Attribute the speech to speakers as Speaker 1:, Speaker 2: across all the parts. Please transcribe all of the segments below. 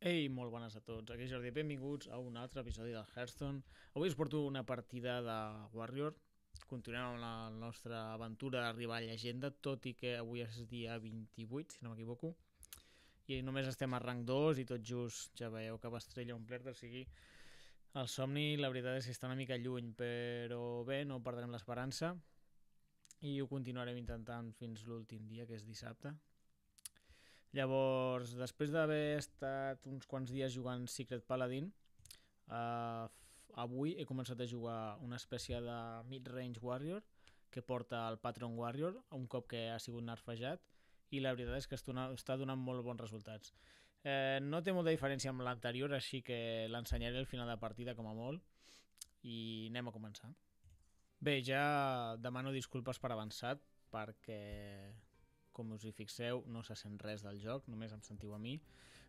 Speaker 1: Ei, molt bones a tots. Aquí Jordi, benvinguts a un altre episodi del Hearthstone. Avui us porto una partida de Warrior. Continuem amb la nostra aventura d'arribar a llegenda, tot i que avui és dia 28, si no m'equivoco. I només estem a rang 2 i tot just ja veieu que va estrella omplert, o sigui, el somni la veritat és que està una mica lluny, però bé, no perdrem l'esperança i ho continuarem intentant fins l'últim dia, que és dissabte. Llavors, després d'haver estat uns quants dies jugant Secret Paladin, avui he començat a jugar una espècie de mid-range warrior que porta el Patron Warrior un cop que ha sigut nerfejat, i la veritat és que està donant molt bons resultats. No té molta diferència amb l'anterior, així que l'ensenyaré al final de partida com a molt, i anem a començar. Bé, ja demano disculpes per avançat, perquè com us hi fixeu, no se sent res del joc, només em sentiu a mi.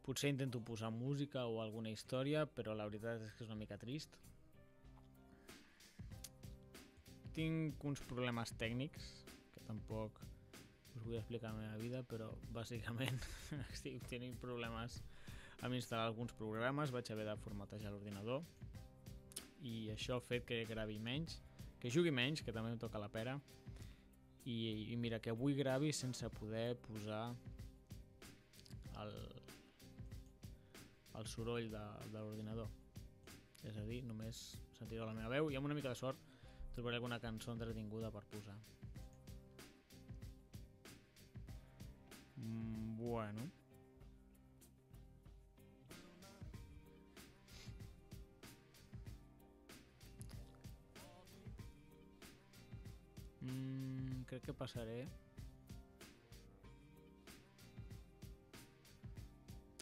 Speaker 1: Potser intento posar música o alguna història, però la veritat és que és una mica trist. Tinc uns problemes tècnics, que tampoc us vull explicar la meva vida, però bàsicament estic tenint problemes amb instal·lar alguns programes, vaig haver de formatejar l'ordinador, i això ha fet que gravi menys, que jugui menys, que també em toca la pera, i mira, que avui gravi sense poder posar el soroll de l'ordinador. És a dir, només sentireu la meva veu i amb una mica de sort trobaré alguna cançó entretinguda per posar. Bueno. Crec que passaré.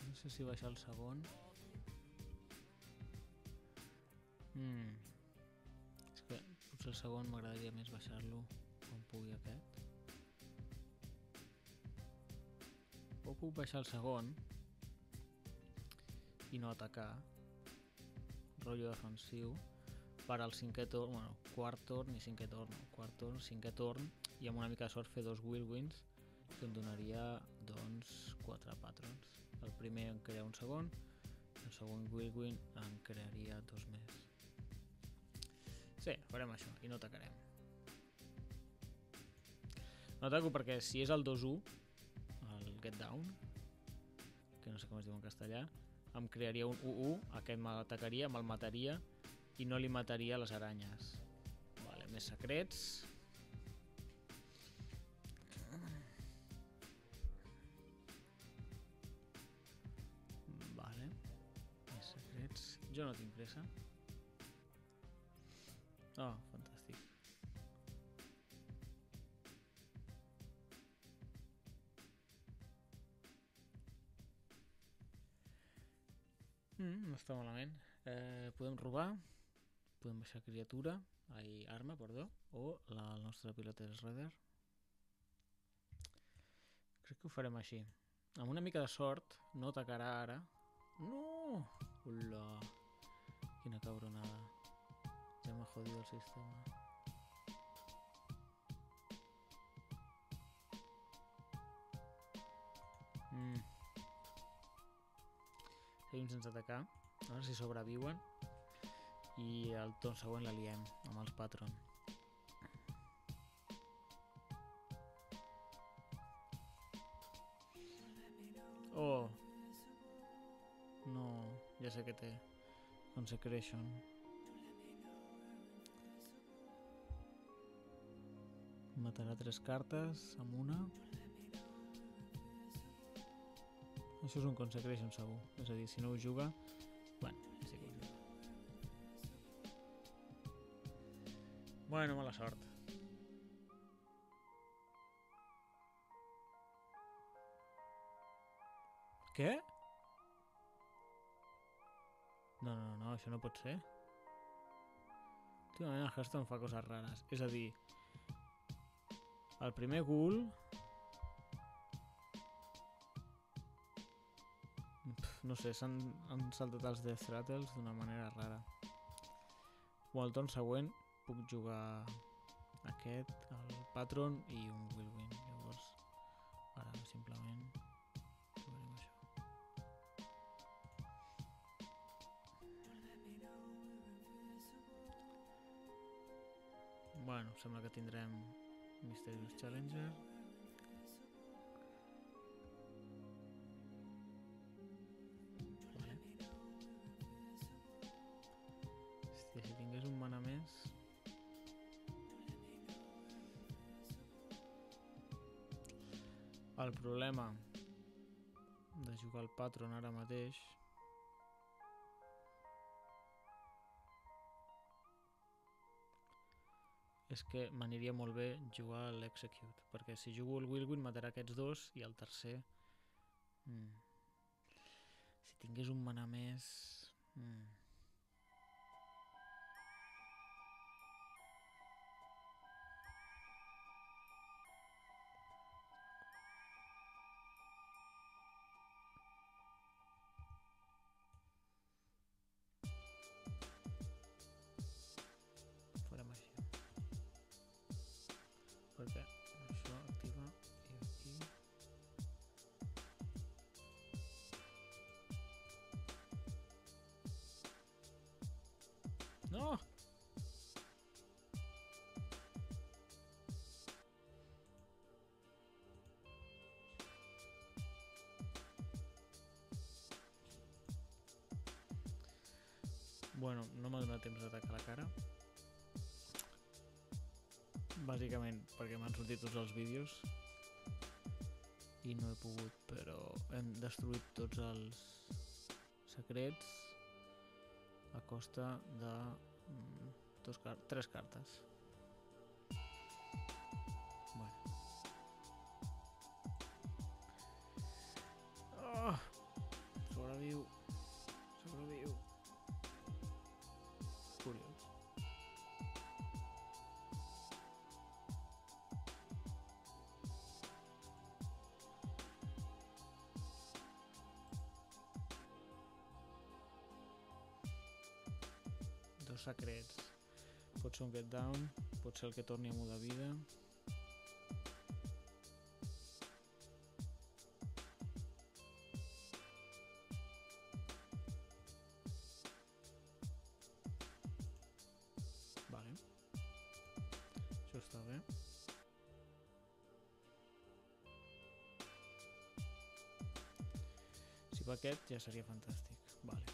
Speaker 1: No sé si baixar el segon. És que potser el segon m'agradaria més baixar-lo quan pugui aquest. O puc baixar el segon i no atacar, rotllo defensiu, per al cinquè torn, bueno, quart torn i cinquè torn, quart torn, cinquè torn, i amb una mica de sort fer 2 whirlwinds, que em donaria, doncs, 4 patrons. El primer en crea un segon, el segon whirlwind en crearia 2 més. Sí, farem això, i no atacarem. No ataco perquè si és el 2-1, el Get Down, que no sé com es diu en castellà, em crearia un 1-1, aquest m'atacaria, me'l mataria, i no li mataria les aranyes. Vale, més secrets. Vale, més secrets. Jo no tinc pressa. Oh, fantàstic. No està malament. Podem robar, podem baixar criatura, arma, perdó, o la nostra pilota és Redder. Crec que ho farem així. Amb una mica de sort, no atacarà ara. No! Hola! Quina cabronada. Ja m'ha jodido el sistema. Seguim sense atacar. A veure si sobreviuen. I el torn següent la liem amb els Patron. Oh! No, ja sé que té Consecration. Matarà 3 cartes amb una. Això és un Consecration segur. És a dir, si no ho juga, bueno, sí que ho juga. Bueno, mala sort. Què? No, això no pot ser. Últimament el Hearthstone fa coses rares. És a dir, el primer ghoul... No sé, han saltat els Death Rattles d'una manera rara. O el torn següent puc jugar aquest, el Patron i un Whirlwind. Llavors, ara simplement jugarem això. Bueno, sembla que tindrem Mysterious Challenger. Vale. Hòstia, si tingués un mana més... El problema de jugar al Patron ara mateix és que m'aniria molt bé jugar a l'Execute, perquè si jugo el Whirlwind matarà aquests dos i el tercer... Si tingués un mana més... Farem així. Perquè això activa i aquí... No! Bueno, no m'ha donat temps d'atacar la cara. Bàsicament perquè m'han sortit tots els vídeos i no he pogut, però hem destruït tots els secrets a costa de 3 cartes. Bueno. Oh! Sobreviu. Sobreviu. Curiós. Dos secrets. Pot ser un get down, pot ser el que torni a mudar vida. Vale. Això està bé. Si va aquest ja seria fantàstic. Vale.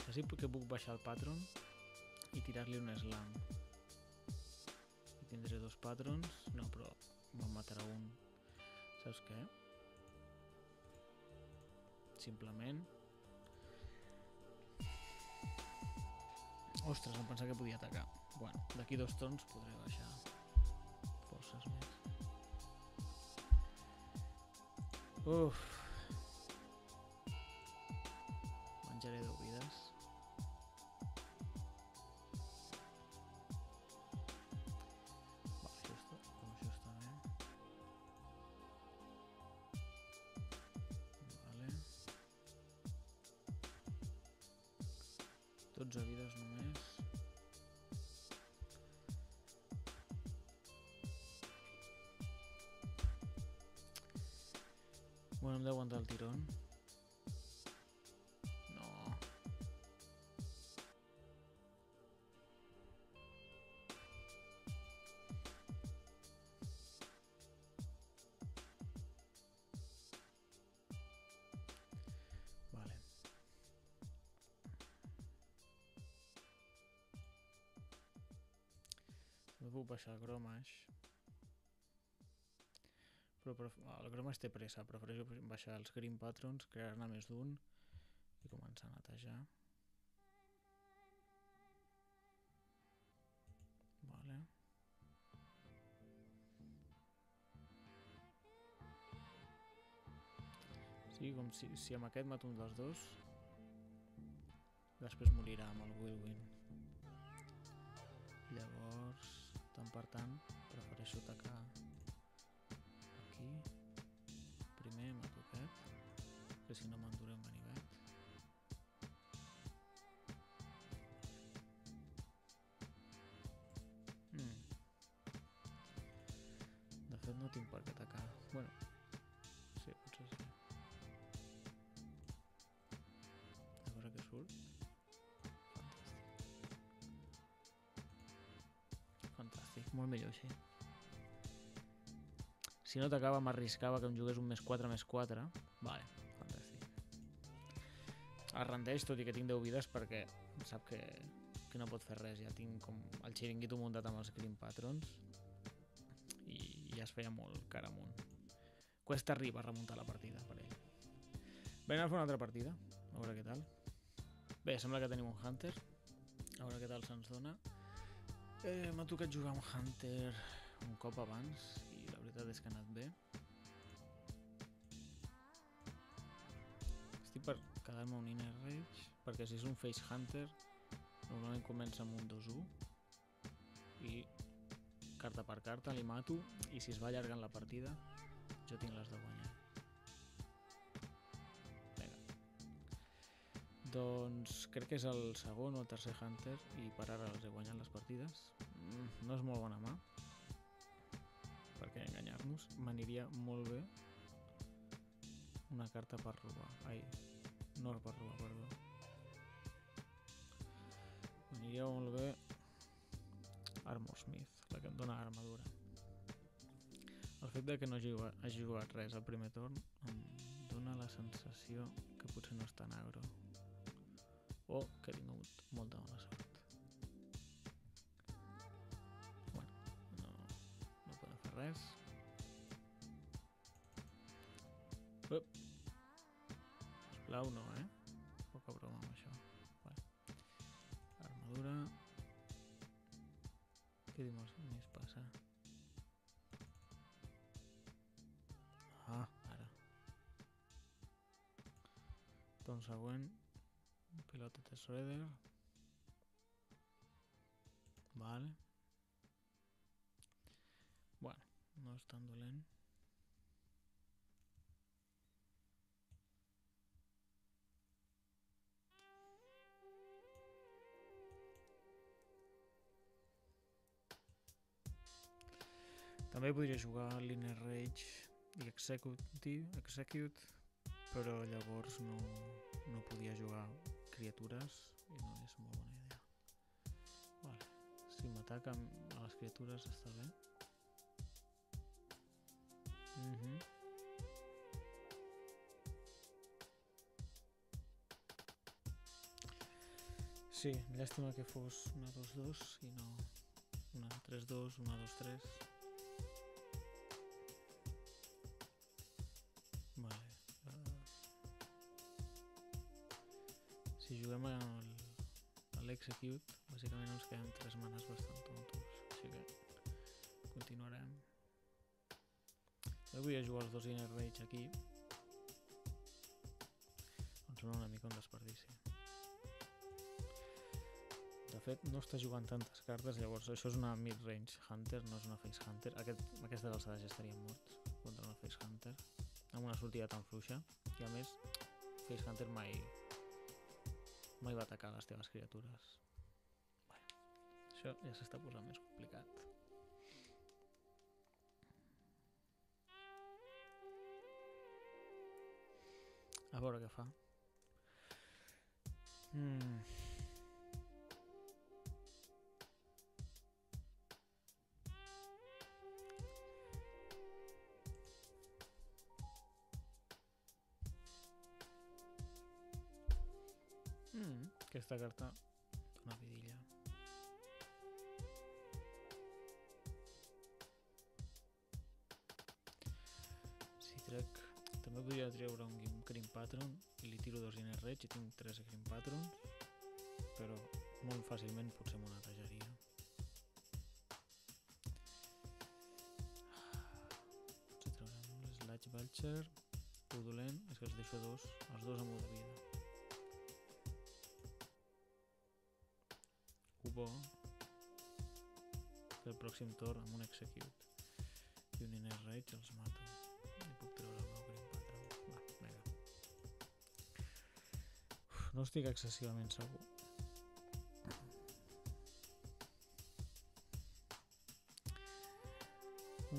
Speaker 1: Sí que puc baixar el Patron i tirar-li un slam. I tindré 2 patrons. No, però me'n matarà un. Saps què? Simplement... Ostres, em pensava que podia atacar. Bueno, d'aquí 2 torns podré baixar forces més. Uf! Menjaré 10 vides. A vides només. Bueno, hem d'aguantar el tirón. No. Vale. No puc baixar el Grommash, però el Grommash té pressa, prefereixo baixar els Green Patrons, crear-ne més d'un i començar a netejar. Vale. Sí, com si amb aquest mato un dels dos, després morirà amb el Whirlwind. Llavors, tant per tant, prefereixo atacar aquí. Primer mato aquest, que si no m'enduré un ganivet. De fet no tinc per què atacar. Bueno, sí, potser sí. A veure què surt. Molt millor així. Si no t'acaba, m'arriscava que em jugués un +4/+4. Vale, fantàstic. Es rendeix, tot i que tinc 10 vides, perquè sap que no pot fer res. Ja tinc com el xiringuito muntat amb els Grim Patrons i ja es feia molt cara amunt. Cuesta arriba remuntar la partida per ell. Vam a fer una altra partida, a veure què tal. Bé, sembla que tenim un Hunter. A veure què tal se'ns dona. M'ha tocat jugar un Hunter un cop abans i la veritat és que ha anat bé. Estic per quedar-me un Inner Rage, perquè si és un Face Hunter normalment comença amb un 2-1 i carta per carta li mato, i si es va allargant la partida jo tinc les de guanyar. Vinga. Doncs crec que és el segon o el tercer Hunter i per ara els he guanyat les partides. No és molt bona mà, perquè enganyar-nos m'aniria molt bé una carta per robar. Ai, no per robar, perdó. M'aniria molt bé Armor Smith, la que em dona armadura. El fet de que no hagi jugat res al primer torn em dona la sensació que potser no és tan agro o que he tingut molta mala sort. Bueno, no podem fer res. Sisplau, no, poca broma amb això. Vale. Armadura. Què més passa? Ara. Torn següent. Pilota de Shredder. Vale. Bueno, no és tan dolent. També podria jugar l'Inner Rage i Execute, però llavors no podia jugar criatures i no és molt bona idea. Vale. Si m'ataca a les criatures està bé. Sí, llàstima que fos una 2-2 i no una 3-2, una 2-3. Vale. Si juguem a l'Execute, bàsicament ens queden 3 manes bastant tontos, així que continuarem. Jo volia jugar els dos Inner Rage aquí. Em sembla una mica un desperdici. De fet, no està jugant tantes cartes, llavors això és una mid-range Hunter, no és una Face Hunter. Aquestes alçades ja estarien morts contra una Face Hunter, amb una sortida tan fluixa, i a més, Face Hunter mai va atacar les teves criatures. Bé, això ja s'està posant més complicat. A veure què fa. Aquesta carta dona vidilla. Si trec... També podria treure un Grim Patron i li tiro 2 Inner Rage i tinc 3 Grim Patrons, però molt fàcilment potser m'ho netejaria. Potser traurem l'Sludge Belcher. El dolent és que els deixo els dos amb 1 de vida. Bo que el pròxim torn amb un Execute i un Inner Rage els mato i puc treure el meu Grim Patron. Va, vinga. No estic excessivament segur.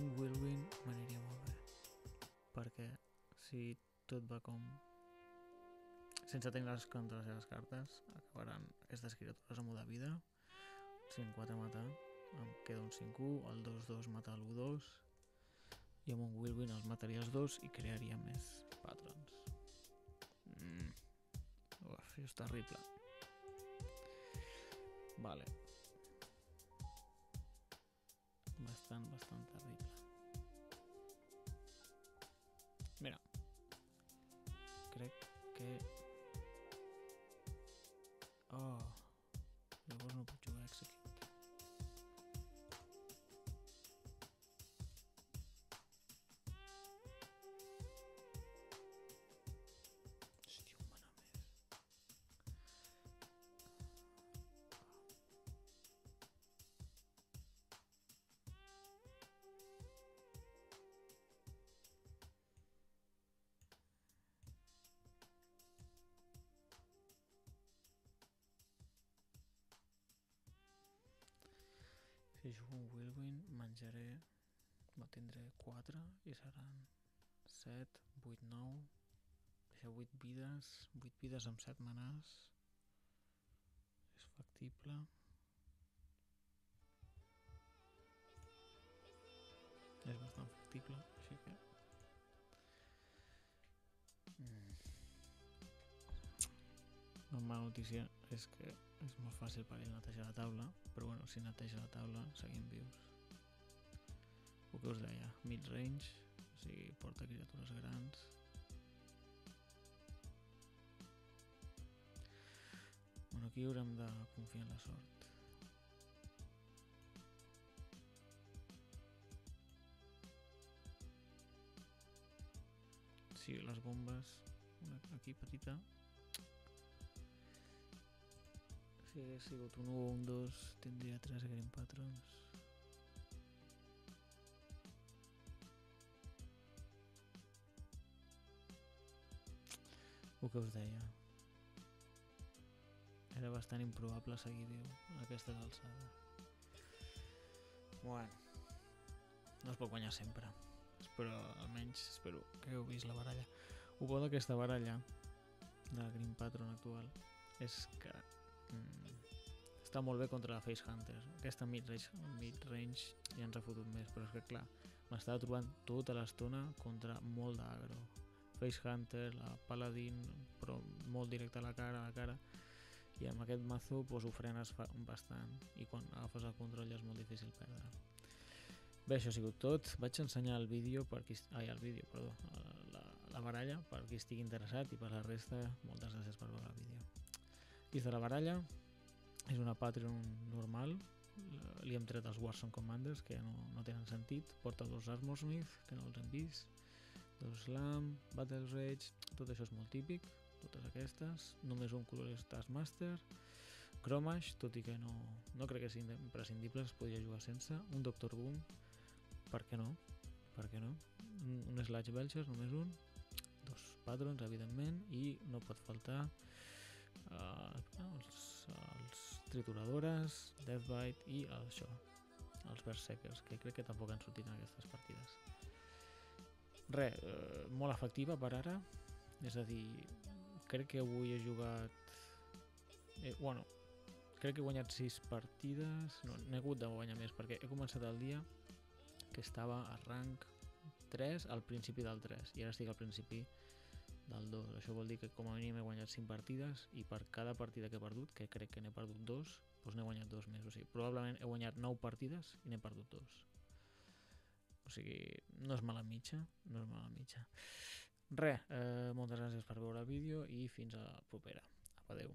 Speaker 1: Un Whirlwind m'aniria molt bé, perquè si tot va com sense tenir les contra les seves cartes, acabaran aquestes criatures amb 1 de vida, 5-4 a matar, em queda un 5-1, el 2-2 mata l'1-2 i amb un Whirlwind els mataria els dos i crearia més patrons. Uf, és terrible. Vale. Bastant terrible. Mira, crec que... Oh, llavors no puc jugar Execute. Hòstia, un mana més. Si jugo un Whirlwind menjaré, tindré 4 i seran 7, 8, 9, deixa 8 vides amb 7 manars, és factible. És bastant factible, així que... La mala notícia és que és molt fàcil per ell netejar la taula, però bueno, si neteja la taula seguim vius. El que us deia, mid-range, o sigui, porta criatures grans. Bueno, aquí haurem de confiar en la sort. Sí, les bombes, una aquí petita. Si hagués sigut un 1 o un 2, tindria 3 Green Patrons. El que us deia. Era bastant improbable seguir viu a aquestes alçades. Bueno, no es pot guanyar sempre. Però almenys espero que heu vist la baralla. El bo d'aquesta baralla, de Green Patron actual, és que està molt bé contra la Face Hunter. Aquesta mid-range ja ens ha fotut més, però és que clar, m'estava trobant tota l'estona contra molt d'agro. Face Hunter, la Paladin, però molt directe a la cara, i amb aquest mazo ho frenes bastant, i quan agafes el control ja és molt difícil perdre. Bé, això ha sigut tot. Vaig ensenyar el vídeo, la baralla, per qui estigui interessat, i per la resta, moltes gràcies per veure el vídeo. Aquí està la baralla, és una Patreon normal, li hem tret els Warzone Commanders, que no tenen sentit, porta 2 Armorsmith, que no els hem vist, 2 Slam, Battle Rage, tot això és molt típic, totes aquestes, només un Colorless Taskmaster, Chromash, tot i que no crec que siguin imprescindibles, es podria jugar sense, un Dr. Boom, per què no? Un Slash Belcher, només un, 2 Patrons, evidentment, i no pot faltar els Trituradores, Deathbite i els Berserkers, que crec que tampoc han sortit en aquestes partides. Molt efectiva per ara, és a dir, crec que avui he jugat... crec que he guanyat 6 partides, no, n'he hagut de guanyar més, perquè he començat el dia que estava a rank 3 al principi del 3, i ara estic al principi del 2. Això vol dir que com a mínim he guanyat 5 partides, i per cada partida que he perdut, que crec que n'he perdut 2, doncs n'he guanyat 2 més. O sigui, probablement he guanyat 9 partides i n'he perdut 2. O sigui, no és mala mitja, moltes gràcies per veure el vídeo i fins a la propera. Adeu.